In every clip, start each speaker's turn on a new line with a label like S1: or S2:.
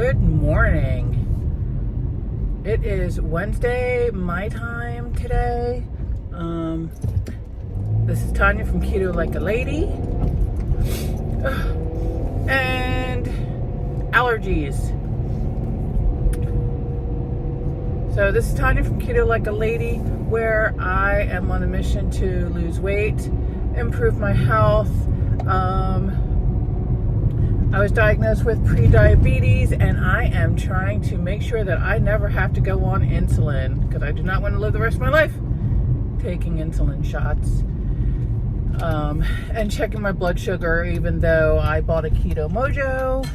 S1: Good morning. It is Wednesday, my time today. This is Tanya from Keto Like a Lady. And allergies. So this is Tanya from Keto Like a Lady, where I am on a mission to lose weight, improve my health. I was diagnosed with pre-diabetes, and I am trying to make sure that I never have to go on insulin, because I do not want to live the rest of my life taking insulin shots and checking my blood sugar, even though I bought a Keto Mojo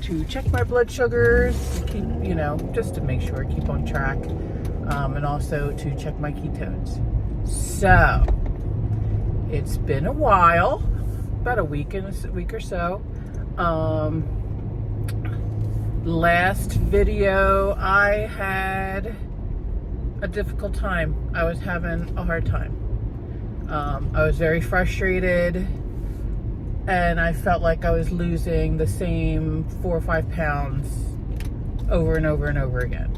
S1: to check my blood sugars, to keep, just to make sure I keep on track, and also to check my ketones. So it's been a while, about a week or so. Last video I had a difficult time. I was having a hard time. I was very frustrated, and I felt like I was losing the same 4 or 5 pounds over and over and over again.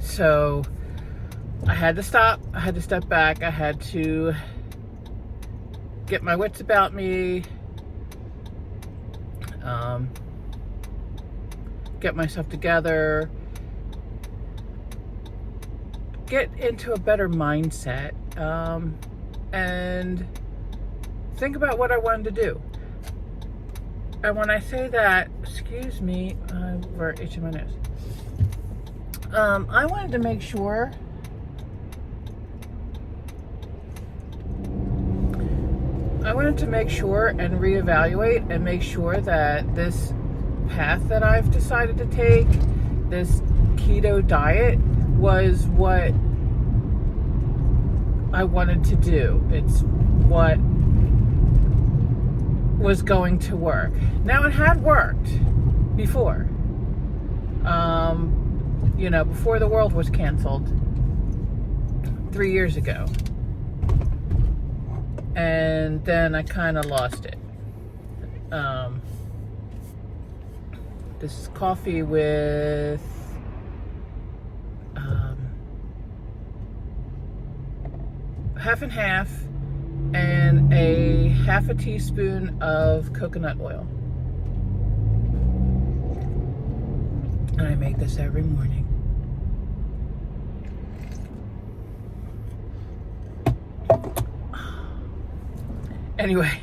S1: So I had to stop. I had to step back. I had to get my wits about me, get myself together, get into a better mindset, and think about what I wanted to do. And when I say that, excuse me, we're itching my nose. I wanted to make sure and reevaluate and make sure that this path that I've decided to take, this keto diet, was what I wanted to do. It's what was going to work. Now, it had worked before. Before the world was canceled 3 years ago. And then I kind of lost it. This is coffee with half and half, and a half a teaspoon of coconut oil. And I make this every morning. Anyway,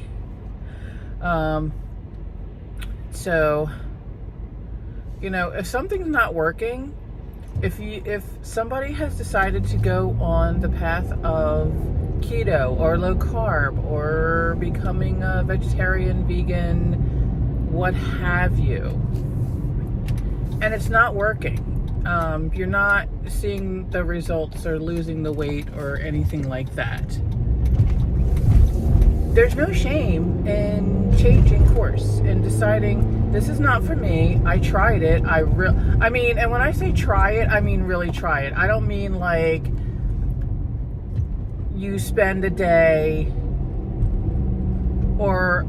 S1: so, if something's not working, if somebody has decided to go on the path of keto or low carb or becoming a vegetarian, vegan, what have you, and it's not working, you're not seeing the results or losing the weight or anything like that, there's no shame in changing course and deciding this is not for me. I tried it. And when I say try it, I mean really try it. I don't mean like you spend a day or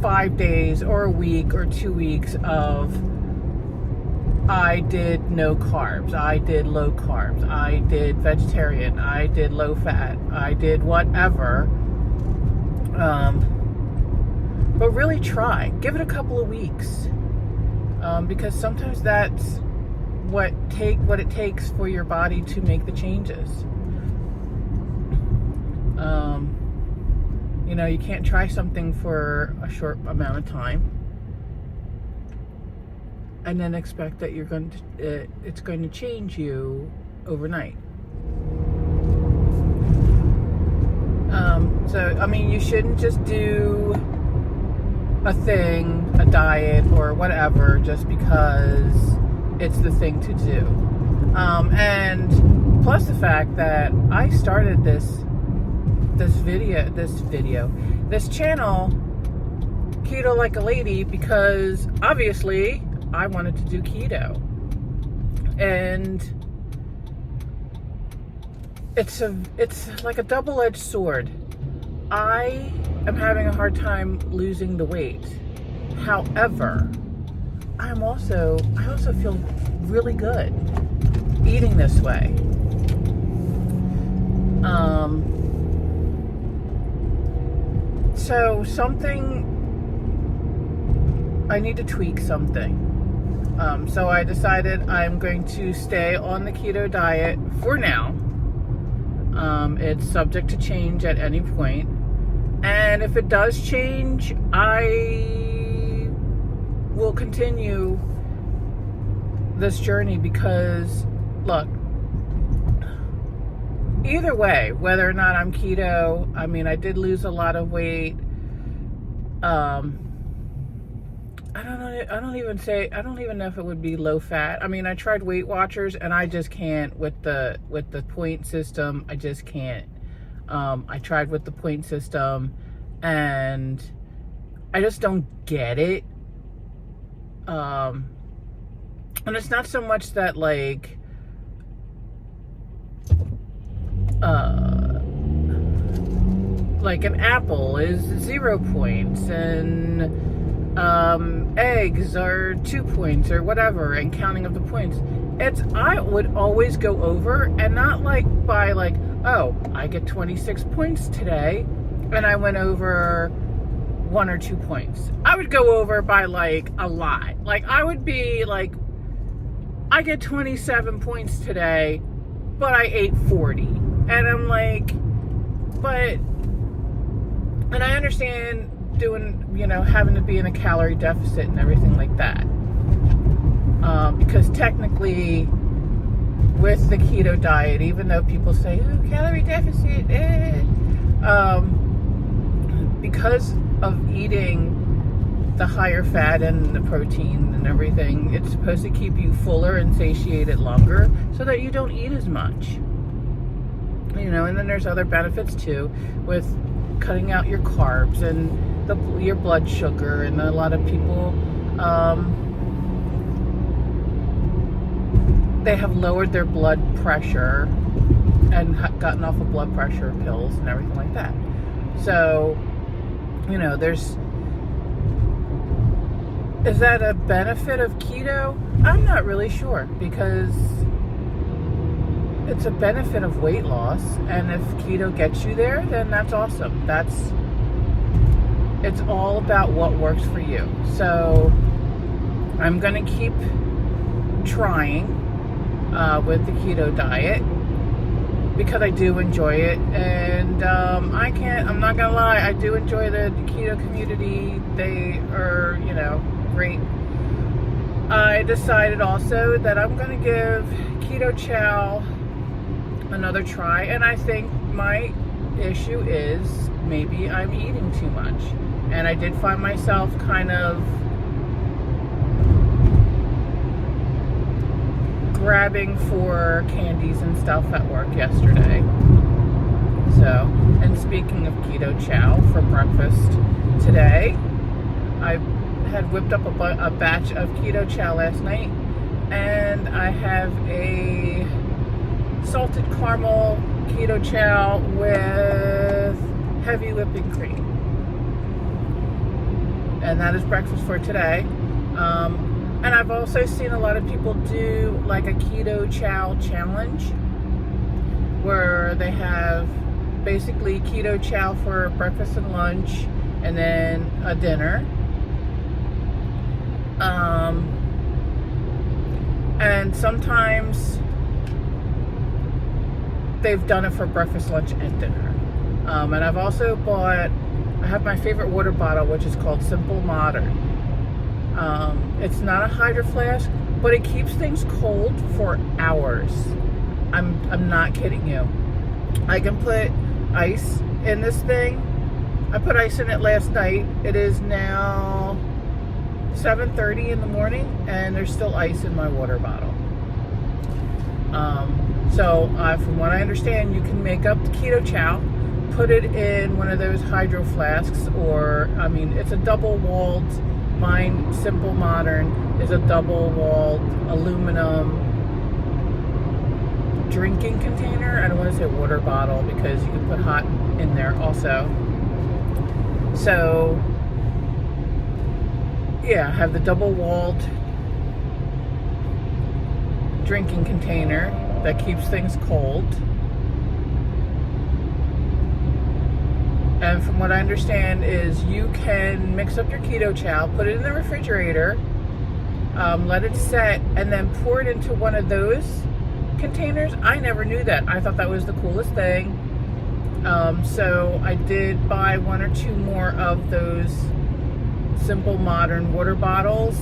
S1: 5 days or a week or 2 weeks of I did no carbs, I did low carbs, I did vegetarian, I did low fat, I did whatever. But really try. Give it a couple of weeks. Because sometimes that's what it takes for your body to make the changes. You can't try something for a short amount of time and then expect that it's going to change you overnight. You shouldn't just do a thing, a diet, or whatever, just because it's the thing to do. And plus the fact that I started this channel, Keto Like a Lady, because obviously I wanted to do keto. And it's like a double-edged sword. I am having a hard time losing the weight. However, I also feel really good eating this way. So I need to tweak something. So I decided I'm going to stay on the keto diet for now. It's subject to change at any point. And if it does change, I will continue this journey because, look, either way, whether or not I'm keto, I mean, I did lose a lot of weight. I don't even know if it would be low fat. I mean, I tried Weight Watchers and I just can't with the point system. I just can't. I tried with the point system and I just don't get it. And it's not so much that like an apple is 0 points and eggs are 2 points or whatever, and counting of the points. I would always go over, and not like by like, oh, I get 26 points today and I went over 1 or 2 points. I would go over by like a lot. Like I would be like, I get 27 points today, but I ate 40. And I'm like, and I understand doing, having to be in a calorie deficit and everything like that. Because technically, with the keto diet, even though people say, oh, calorie deficit, because of eating the higher fat and the protein and everything, it's supposed to keep you fuller and satiated longer so that you don't eat as much. And then there's other benefits too with cutting out your carbs and your blood sugar. And a lot of people, they have lowered their blood pressure and gotten off of blood pressure pills and everything like that. So, is that a benefit of keto? I'm not really sure, because it's a benefit of weight loss, and if keto gets you there, then that's awesome. It's all about what works for you. So I'm gonna keep trying with the keto diet because I do enjoy it, and I'm not gonna lie, I do enjoy the keto community. They are, great. I decided also that I'm gonna give Keto Chow another try, and I think my issue is maybe I'm eating too much. And I did find myself kind of grabbing for candies and stuff at work yesterday. So, and speaking of Keto Chow, for breakfast today, I had whipped up a batch of Keto Chow last night, and I have a salted caramel Keto Chow with heavy whipping cream. And that is breakfast for today. And I've also seen a lot of people do like a Keto Chow challenge where they have basically Keto Chow for breakfast and lunch and then a dinner. And sometimes they've done it for breakfast, lunch, and dinner. And I've also I have my favorite water bottle, which is called Simple Modern. It's not a Hydro Flask, but it keeps things cold for hours. I'm not kidding you. I can put ice in this thing. I put ice in it last night. It is now 7:30 in the morning, and there's still ice in my water bottle. So from what I understand, you can make up the Keto Chow, put it in one of those Hydro Flasks, or, it's a double-walled, mine, Simple Modern, is a double-walled aluminum drinking container. I don't want to say water bottle because you can put hot in there also. So, yeah, I have the double-walled drinking container that keeps things cold. And from what I understand is you can mix up your keto chow, put it in the refrigerator, let it set, and then pour it into one of those containers. I never knew that. I thought that was the coolest thing. So I did buy one or two more of those simple modern water bottles,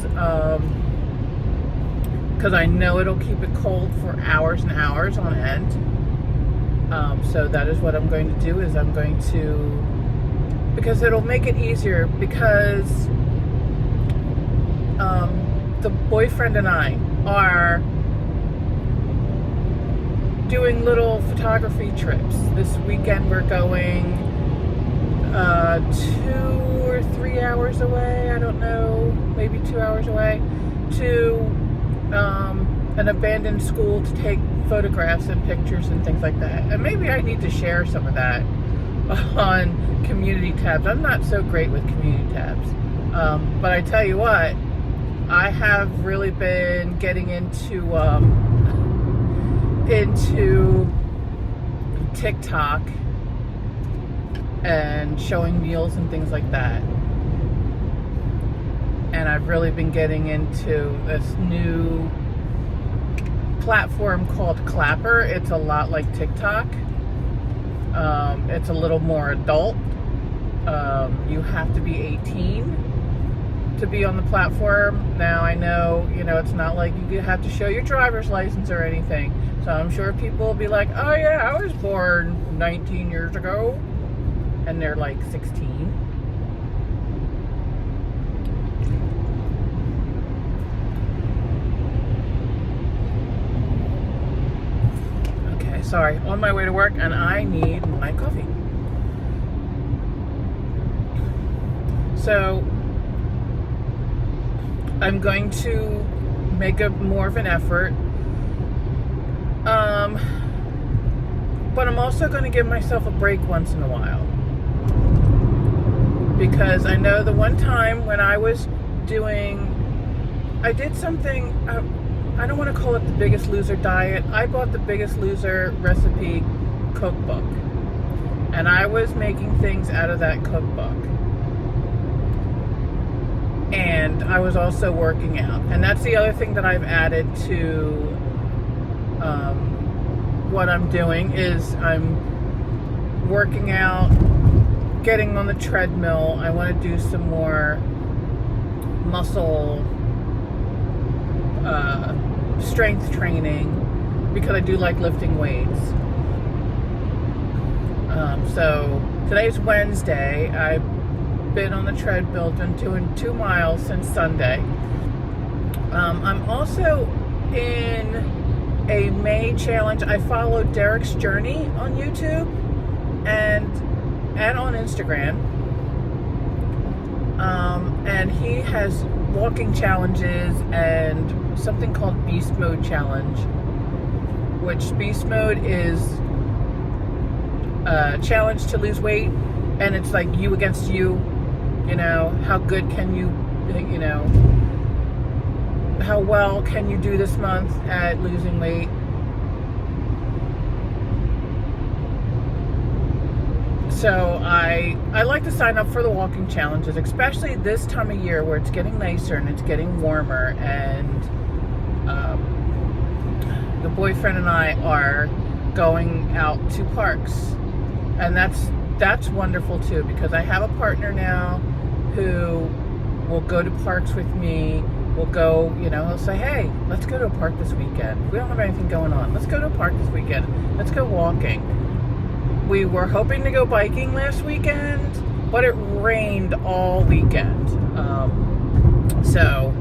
S1: because I know it'll keep it cold for hours and hours on end. So that is what I'm going to do, is I'm going to, because it'll make it easier, because the boyfriend and I are doing little photography trips. This weekend we're going 2 or 3 hours away, I don't know, maybe 2 hours away, to an abandoned school to take photographs and pictures and things like that. And maybe I need to share some of that on community tabs. I'm not so great with community tabs, but I tell you what, I have really been getting into TikTok and showing meals and things like that. And I've really been getting into this new platform called Clapper. It's a lot like TikTok. It's a little more adult. You have to be 18 to be on the platform. Now I know, it's not like you have to show your driver's license or anything. So I'm sure people will be like, oh yeah, I was born 19 years ago. And they're like 16. Okay, sorry. On my way to work, and I need my coffee. So I'm going to make more of an effort. But I'm also going to give myself a break once in a while. Because I know the one time when I was I did something, I don't want to call it the Biggest Loser diet. I bought the Biggest Loser recipe cookbook. And I was making things out of that cookbook. And I was also working out. And that's the other thing that I've added to what I'm doing, is I'm working out, getting on the treadmill. I want to do some more muscle strength training, because I do like lifting weights. So today's Wednesday. I've been on the treadmill, been doing 2 miles since Sunday. I'm also in a May challenge. I followed Derek's Journey on YouTube and on Instagram. And he has walking challenges and something called Beast Mode Challenge, which Beast Mode is a challenge to lose weight, and it's like you against you. How good can you, how well can you do this month at losing weight? So I like to sign up for the walking challenges, especially this time of year where it's getting nicer and it's getting warmer, and the boyfriend and I are going out to parks, and that's wonderful too, because I have a partner now who will go to parks with me. We'll go, he'll say, hey, let's go to a park this weekend. We don't have anything going on. Let's go to a park this weekend. Let's go walking. We were hoping to go biking last weekend, but it rained all weekend. So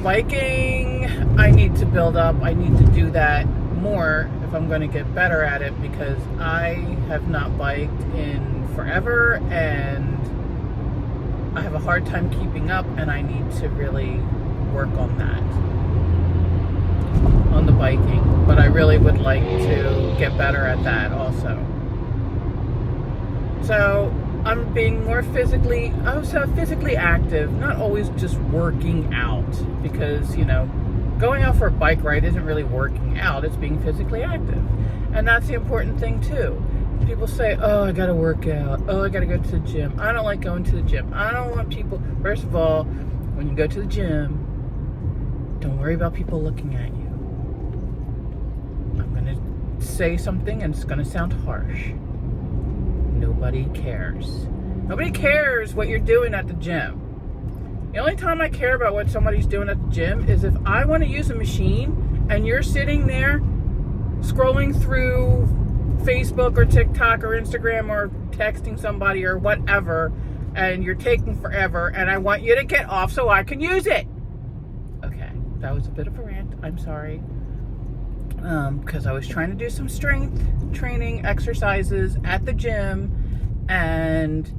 S1: biking, I need to build up. I need to do that more if I'm going to get better at it, because I have not biked in forever, and I have a hard time keeping up, and I need to really work on that, on the biking. But I really would like to get better at that also. So I'm being more physically active, not always just working out, because, going out for a bike ride isn't really working out, it's being physically active. And that's the important thing too. People say, oh, I gotta work out, oh, I gotta go to the gym. I don't like going to the gym. I don't want people, first of all, when you go to the gym, don't worry about people looking at you. I'm gonna say something and it's gonna sound harsh. Nobody cares. Nobody cares what you're doing at the gym. The only time I care about what somebody's doing at the gym is if I want to use a machine and you're sitting there scrolling through Facebook or TikTok or Instagram or texting somebody or whatever, and you're taking forever, and I want you to get off so I can use it. Okay, that was a bit of a rant. I'm sorry. Because I was trying to do some strength training exercises at the gym and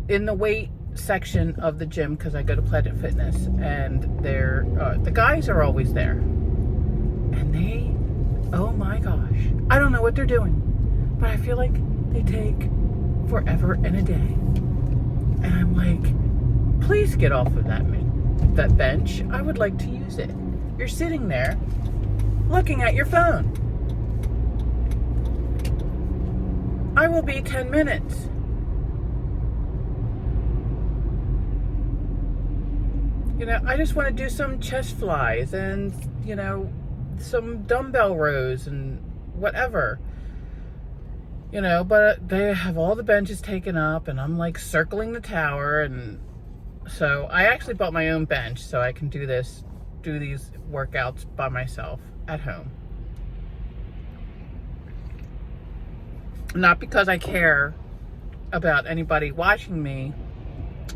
S1: in the weight section of the gym, because I go to Planet Fitness, and the guys are always there, and they, oh my gosh, I don't know what they're doing, but I feel like they take forever and a day, and I'm like, please get off of that bench. I would like to use it. You're sitting there looking at your phone. I will be 10 minutes. I just want to do some chest flies and, some dumbbell rows and whatever. But they have all the benches taken up, and I'm like circling the tower, and so I actually bought my own bench so I can do these workouts by myself at home. Not because I care about anybody watching me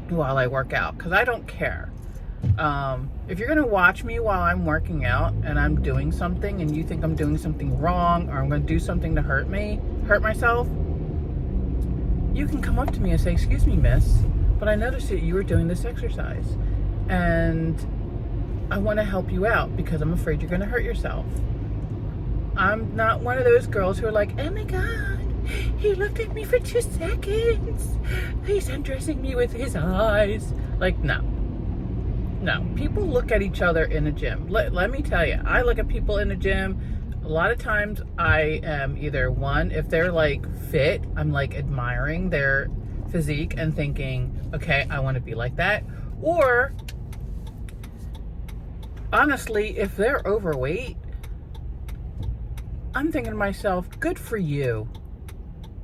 S1: while I work out, because I don't care. If you're going to watch me while I'm working out and I'm doing something and you think I'm doing something wrong, or I'm going to do something to hurt myself, you can come up to me and say, excuse me, miss, but I noticed that you were doing this exercise and I want to help you out because I'm afraid you're going to hurt yourself. I'm not one of those girls who are like, oh my God, he looked at me for 2 seconds. He's undressing me with his eyes. Like, no, people look at each other in a gym. Let me tell you, I look at people in a gym. A lot of times I am either one, if they're like fit, I'm like admiring their physique and thinking, okay, I want to be like that. Or honestly, if they're overweight, I'm thinking to myself, good for you.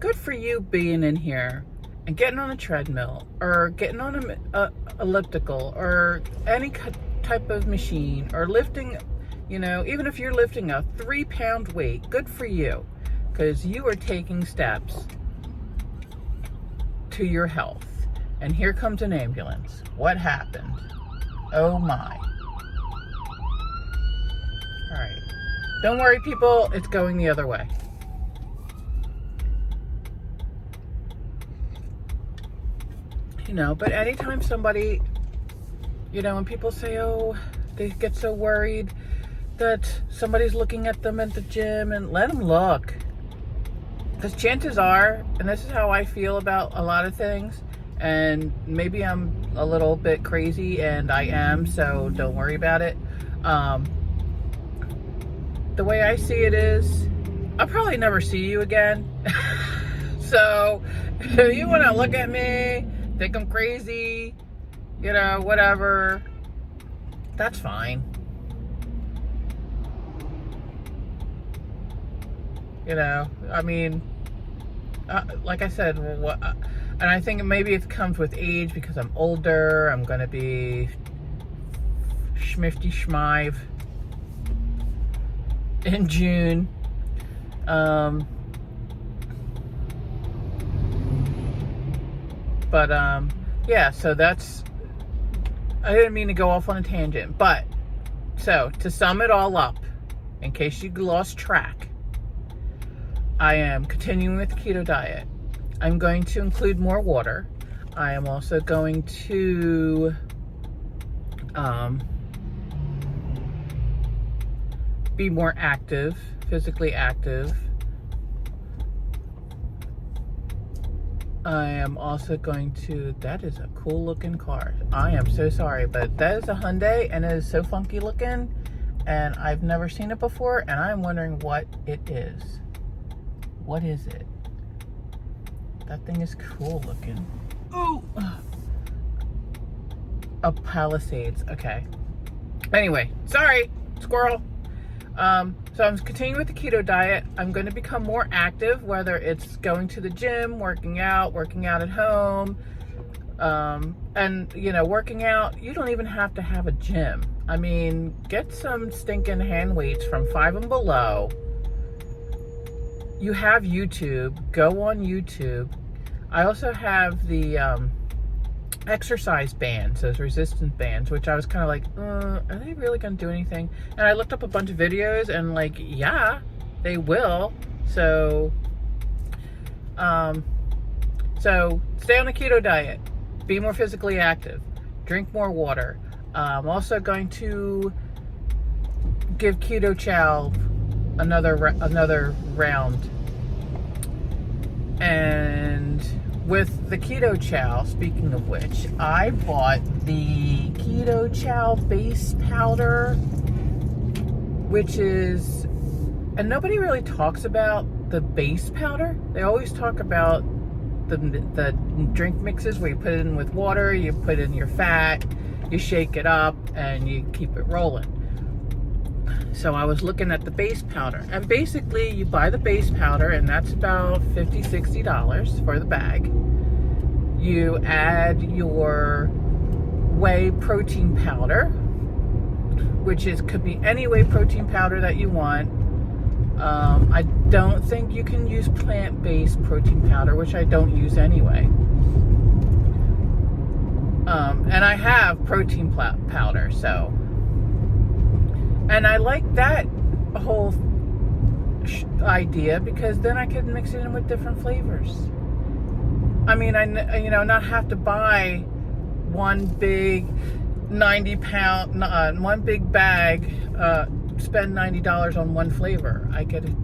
S1: Good for you being in here and getting on a treadmill or getting on a elliptical or any type of machine, or lifting, even if you're lifting a 3-pound weight, good for you, because you are taking steps to your health. And here comes an ambulance. What happened? Oh my. All right. Don't worry, people, it's going the other way. But anytime somebody, when people say, oh, they get so worried that somebody's looking at them at the gym, and let them look. Because chances are, and this is how I feel about a lot of things, and maybe I'm a little bit crazy, and I am, so don't worry about it. The way I see it is, I'll probably never see you again. So if you want to look at me, think I'm crazy, whatever, that's fine. Like I said, and I think maybe it comes with age, because I'm older, I'm going to be schmifty schmive in June. Yeah, so that's, I didn't mean to go off on a tangent, but so to sum it all up, in case you lost track, I am continuing with the keto diet. I'm going to include more water. I am also going to be more active, physically active. I am also going to, that is a cool looking car. I am so sorry, but that is a Hyundai and it is so funky looking and I've never seen it before and I'm wondering what it is. What is it? That thing is cool looking. Oh, a Palisades. Okay. Anyway, sorry, squirrel. So I'm continuing with the keto diet. I'm going to become more active, whether it's going to the gym, working out at home. And you know, working out, you don't even have to have a gym. I mean, get some stinking hand weights from Five and Below. You have YouTube, go on YouTube. I also have the exercise bands, those resistance bands, which I was kind of like, are they really gonna do anything? And I looked up a bunch of videos and like, yeah, they will. So so stay on a keto diet, be more physically active, drink more water. I'm also going to give Keto Chow another round. And with the Keto Chow, speaking of which, I bought the Keto Chow base powder, which is, and nobody really talks about the base powder. They always talk about the drink mixes where you put it in with water, you put in your fat, you shake it up, and you keep it rolling. So I was looking at the base powder, and basically you buy the base powder, and that's about $50-$60 for the bag. You add your whey protein powder, which could be any whey protein powder that you want. I don't think you can use plant-based protein powder, which I don't use anyway. And I have protein powder, so. And I like that whole idea because then I can mix it in with different flavors. I mean, not have to buy one big 90-pound, one big bag, spend $90 on one flavor. I could,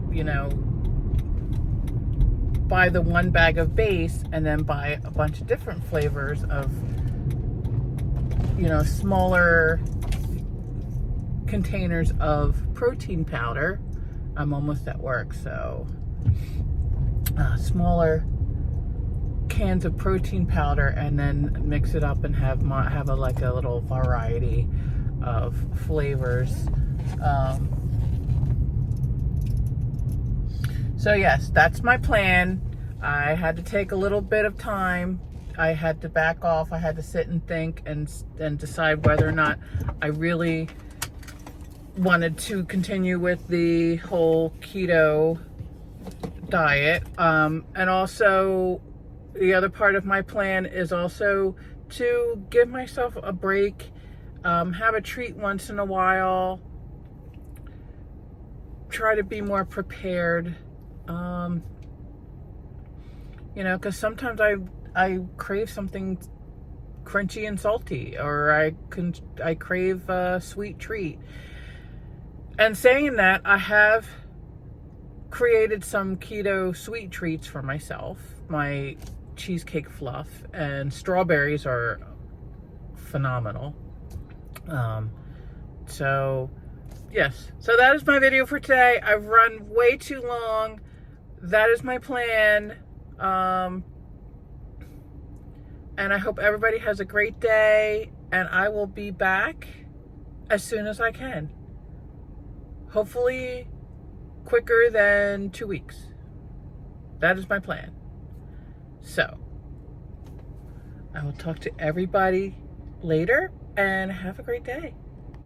S1: buy the one bag of base and then buy a bunch of different flavors of, smaller containers of protein powder. I'm almost at work, so smaller cans of protein powder, and then mix it up and have a little variety of flavors. So yes, that's my plan. I had to take a little bit of time. I had to back off. I had to sit and think and decide whether or not I really wanted to continue with the whole keto diet. And also, the other part of my plan is also to give myself a break, have a treat once in a while, try to be more prepared, because sometimes I crave something crunchy and salty, or I crave a sweet treat. And saying that, I have created some keto sweet treats for myself. My cheesecake fluff and strawberries are phenomenal. So yes, so that is my video for today. I've run way too long. That is my plan. And I hope everybody has a great day, and I will be back as soon as I can. Hopefully quicker than 2 weeks. That is my plan. So, I will talk to everybody later, and have a great day.